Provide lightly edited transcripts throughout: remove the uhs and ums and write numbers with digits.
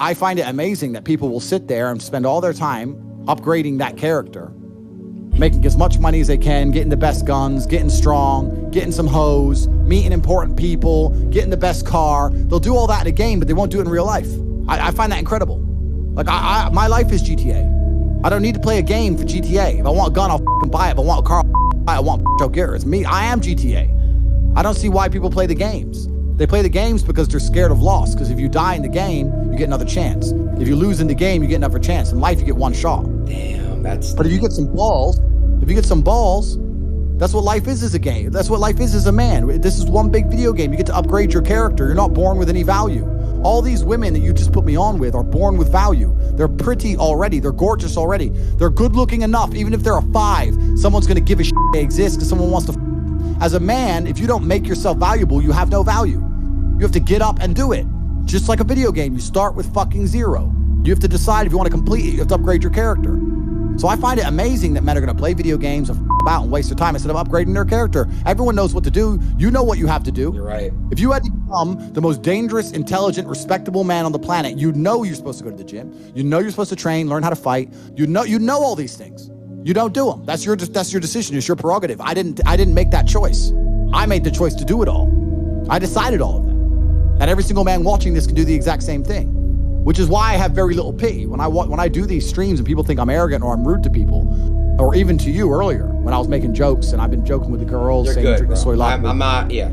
I find it amazing that people will sit there and spend all their time upgrading that character, making as much money as they can, getting the best guns, getting strong, getting some hoes, meeting important people, getting the best car. They'll do all that in a game, but they won't do it in real life. I find that incredible. Like, my life is GTA. I don't need to play a game for GTA. If I want a gun, I'll buy it. If I want a car, I'll buy it. I want Joe Gear. It's me. I am GTA. I don't see why people play the games. They play the games because they're scared of loss. Because if you die in the game, you get another chance. If you lose in the game, you get another chance. In life, you get one shot. Damn, that's... But if you get some balls, that's what life is as a game. That's what life is as a man. This is one big video game. You get to upgrade your character. You're not born with any value. All these women that you just put me on with are born with value. They're pretty already. They're gorgeous already. They're good looking enough. Even if they're a 5, someone's going to give a shit they exist because someone wants to. As a man, if you don't make yourself valuable, you have no value. You have to get up and do it. Just like a video game, you start with fucking 0. You have to decide if you want to complete it. You have to upgrade your character. So I find it amazing that men are going to play video games and about and waste their time instead of upgrading their character. Everyone knows what to do. You know what you have to do. You're right. If you had to become the most dangerous, intelligent, respectable man on the planet, you know you're supposed to go to the gym. You know you're supposed to train, learn how to fight. You know all these things. You don't do them. That's your decision. It's your prerogative. I didn't make that choice. I made the choice to do it all. I decided all of that. And every single man watching this can do the exact same thing, which is why I have very little pity. When I do these streams and people think I'm arrogant or I'm rude to people, or even to you earlier when I was making jokes and I've been joking with the girls, You're saying good, drink the bro. soy latte. I'm not, yeah.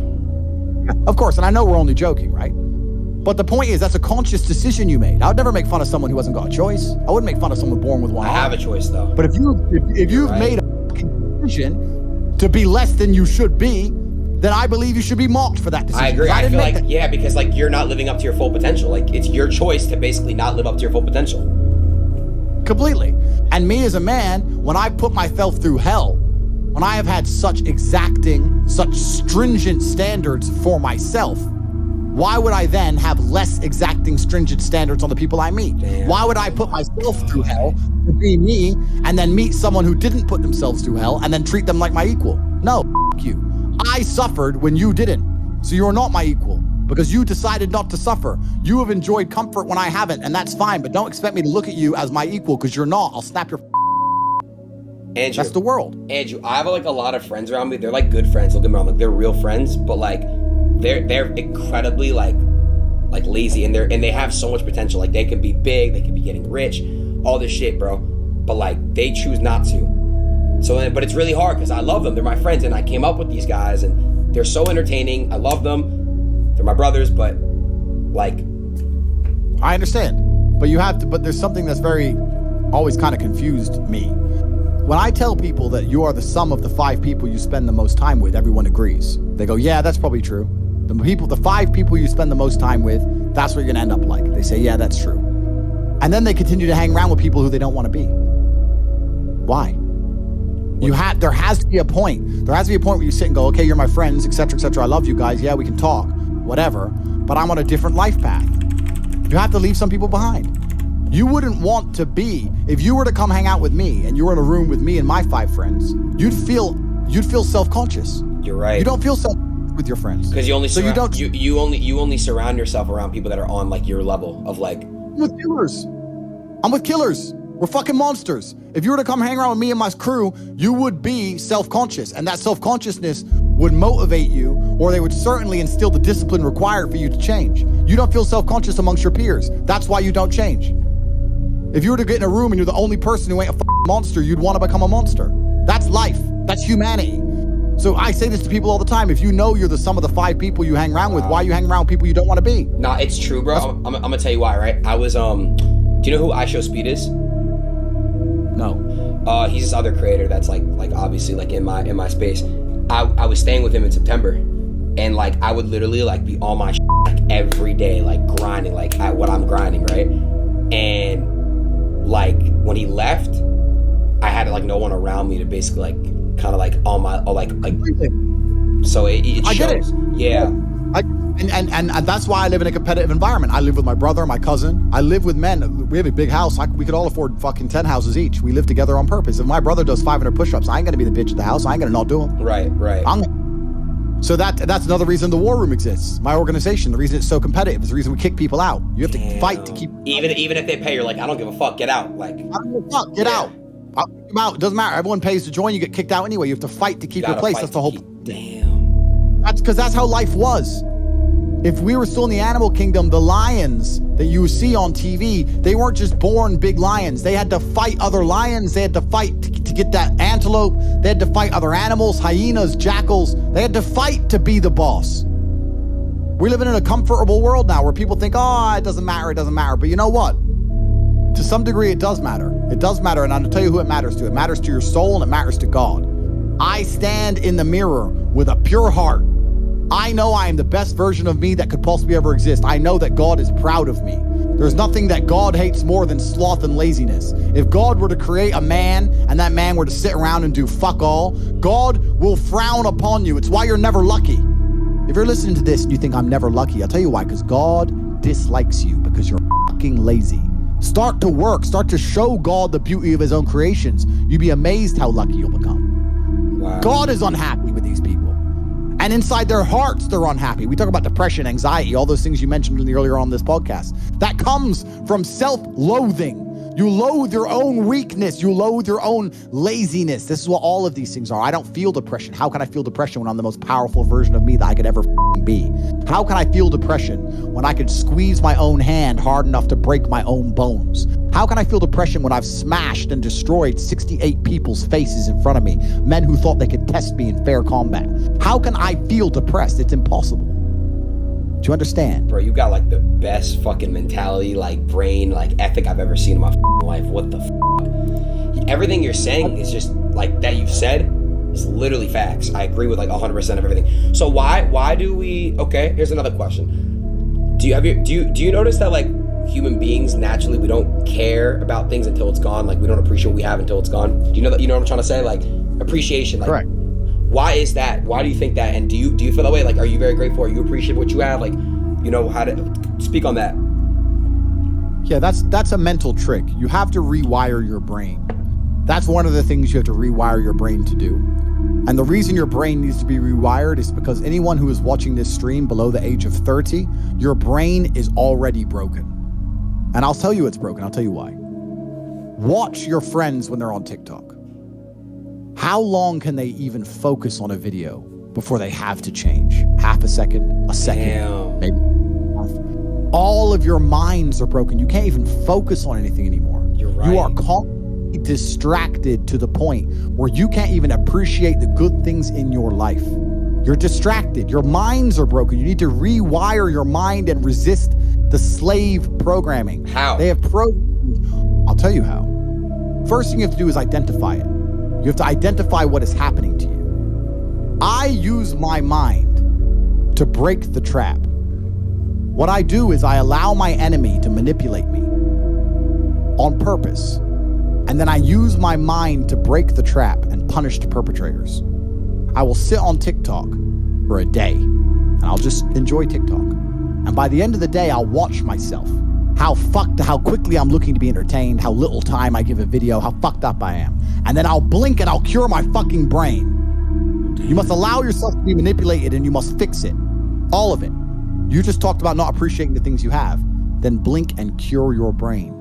Of course, and I know we're only joking, right? But the point is, that's a conscious decision you made. I would never make fun of someone who hasn't got a choice. I wouldn't make fun of someone born with one I arm. have a choice, though. But if you've right. made a fucking decision to be less than you should be, then I believe you should be mocked for that decision. I agree. I feel like, that. yeah, because like you're not living up to your full potential. Like it's your choice to basically not live up to your full potential. Completely. And me as a man, when I put myself through hell, when I have had such exacting, such stringent standards for myself, why would I then have less exacting, stringent standards on the people I meet? Damn. Why would I put myself through hell to be me and then meet someone who didn't put themselves through hell and then treat them like my equal? No, f*** you. I suffered when you didn't. So you're not my equal because you decided not to suffer. You have enjoyed comfort when I haven't, and that's fine, but don't expect me to look at you as my equal because you're not. I'll snap your Andrew, that's the world. Andrew, I have like a lot of friends around me. They're like good friends. Don't get me wrong, like they're real friends, but like they're incredibly like lazy and they have so much potential. Like they could be big, they could be getting rich, all this shit, bro. But like they choose not to. So, but it's really hard because I love them. They're my friends, and I came up with these guys, and they're so entertaining. I love them. They're my brothers, but like, I understand, but you have to. But there's something that's always kind of confused me. When I tell people that you are the sum of the 5 people you spend the most time with, everyone agrees. They go, "Yeah, that's probably true." The 5 people you spend the most time with, that's what you're gonna end up like. They say, "Yeah, that's true," and then they continue to hang around with people who they don't want to be. Why? There has to be a point. There has to be a point where you sit and go, okay, you're my friends, etc., etc. I love you guys. Yeah, we can talk, whatever. But I'm on a different life path. You have to leave some people behind. You wouldn't want to be, if you were to come hang out with me and you were in a room with me and my 5 friends, you'd feel self-conscious. You're right. You don't feel self with your friends. Because you only so you only surround yourself around people that are on like your level of like. I'm with killers. We're fucking monsters. If you were to come hang around with me and my crew, you would be self-conscious, and that self-consciousness would motivate you, or they would certainly instill the discipline required for you to change. You don't feel self-conscious amongst your peers. That's why you don't change. If you were to get in a room and you're the only person who ain't a fucking monster, you'd want to become a monster. That's life. That's humanity. So I say this to people all the time. If you know you're the sum of the 5 people you hang around with, why you hang around with people you don't want to be? Nah, it's true, bro. I'm gonna tell you why, right? I was, do you know who I Show Speed is? No. He's this other creator that's like obviously like in my space. I was staying with him in September, and like I would literally like be on my like every day, like grinding, like at what I'm grinding, right? And like when he left, I had like no one around me to basically like kind of like on my like so it shows. I get it. Yeah. And that's why I live in a competitive environment. I live with my brother, my cousin. I live with men. We have a big house. We could all afford fucking 10 houses each. We live together on purpose. If my brother does 500 push-ups, I ain't gonna be the bitch of the house. I ain't gonna not do them. Right. So that's another reason the war room exists. My organization, the reason it's so competitive is the reason we kick people out. You have to fight to keep. Even if they pay, you're like, I don't give a fuck. Get out. Like, I don't give a fuck. Get out. I'll kick them out. It doesn't matter. Everyone pays to join. You get kicked out anyway. You have to fight to keep your place. That's the whole. Damn. That's because that's how life was. If we were still in the animal kingdom, the lions that you see on TV, they weren't just born big lions. They had to fight other lions. They had to fight to get that antelope. They had to fight other animals, hyenas, jackals. They had to fight to be the boss. We're living in a comfortable world now where people think, oh, it doesn't matter, it doesn't matter. But you know what? To some degree, it does matter. It does matter, and I'll tell you who it matters to. It matters to your soul, and it matters to God. I stand in the mirror with a pure heart. I know I am the best version of me that could possibly ever exist. I know that God is proud of me. There's nothing that God hates more than sloth and laziness. If God were to create a man and that man were to sit around and do fuck all, God will frown upon you. It's why you're never lucky. If you're listening to this and you think I'm never lucky, I'll tell you why, because God dislikes you because you're fucking lazy. Start to work. Start to show God the beauty of his own creations. You'd be amazed how lucky you'll become. Wow. God is unhappy with these people. And inside their hearts, they're unhappy. We talk about depression, anxiety, all those things you mentioned earlier on this podcast. That comes from self-loathing. You loathe your own weakness. You loathe your own laziness. This is what all of these things are. I don't feel depression. How can I feel depression when I'm the most powerful version of me that I could ever be? How can I feel depression when I could squeeze my own hand hard enough to break my own bones? How can I feel depression when I've smashed and destroyed 68 people's faces in front of me, men who thought they could test me in fair combat? How can I feel depressed? It's impossible. Do you understand? Bro, you got like the best fucking mentality, like brain, like ethic I've ever seen in my life. What the Everything you're saying is just like that you've said is literally facts. I agree with like 100% of everything. So why do we, okay, here's another question. Do you notice that like human beings naturally, we don't care about things until it's gone? Like we don't appreciate what we have until it's gone. Do you know that, you know what I'm trying to say? Like appreciation. Like, correct. Why is that? Why do you think that? And do you feel that way? Like, are you very grateful? Are you appreciate what you have? Like, you know how to speak on that? Yeah, that's a mental trick. You have to rewire your brain. That's one of the things you have to rewire your brain to do. And the reason your brain needs to be rewired is because anyone who is watching this stream below the age of 30, your brain is already broken. And I'll tell you it's broken. I'll tell you why. Watch your friends when they're on TikTok. How long can they even focus on a video before they have to change? Half a second, a second, damn, maybe. All of your minds are broken. You can't even focus on anything anymore. You're right. You are constantly distracted to the point where you can't even appreciate the good things in your life. You're distracted. Your minds are broken. You need to rewire your mind and resist the slave programming. How? They have I'll tell you how. First thing you have to do is identify it. You have to identify what is happening to you. I use my mind to break the trap. What I do is I allow my enemy to manipulate me on purpose. And then I use my mind to break the trap and punish the perpetrators. I will sit on TikTok for a day and I'll just enjoy TikTok. And by the end of the day, I'll watch myself. How quickly I'm looking to be entertained, how little time I give a video, how fucked up I am. And then I'll blink and I'll cure my fucking brain. You must allow yourself to be manipulated and you must fix it. All of it. You just talked about not appreciating the things you have. Then blink and cure your brain.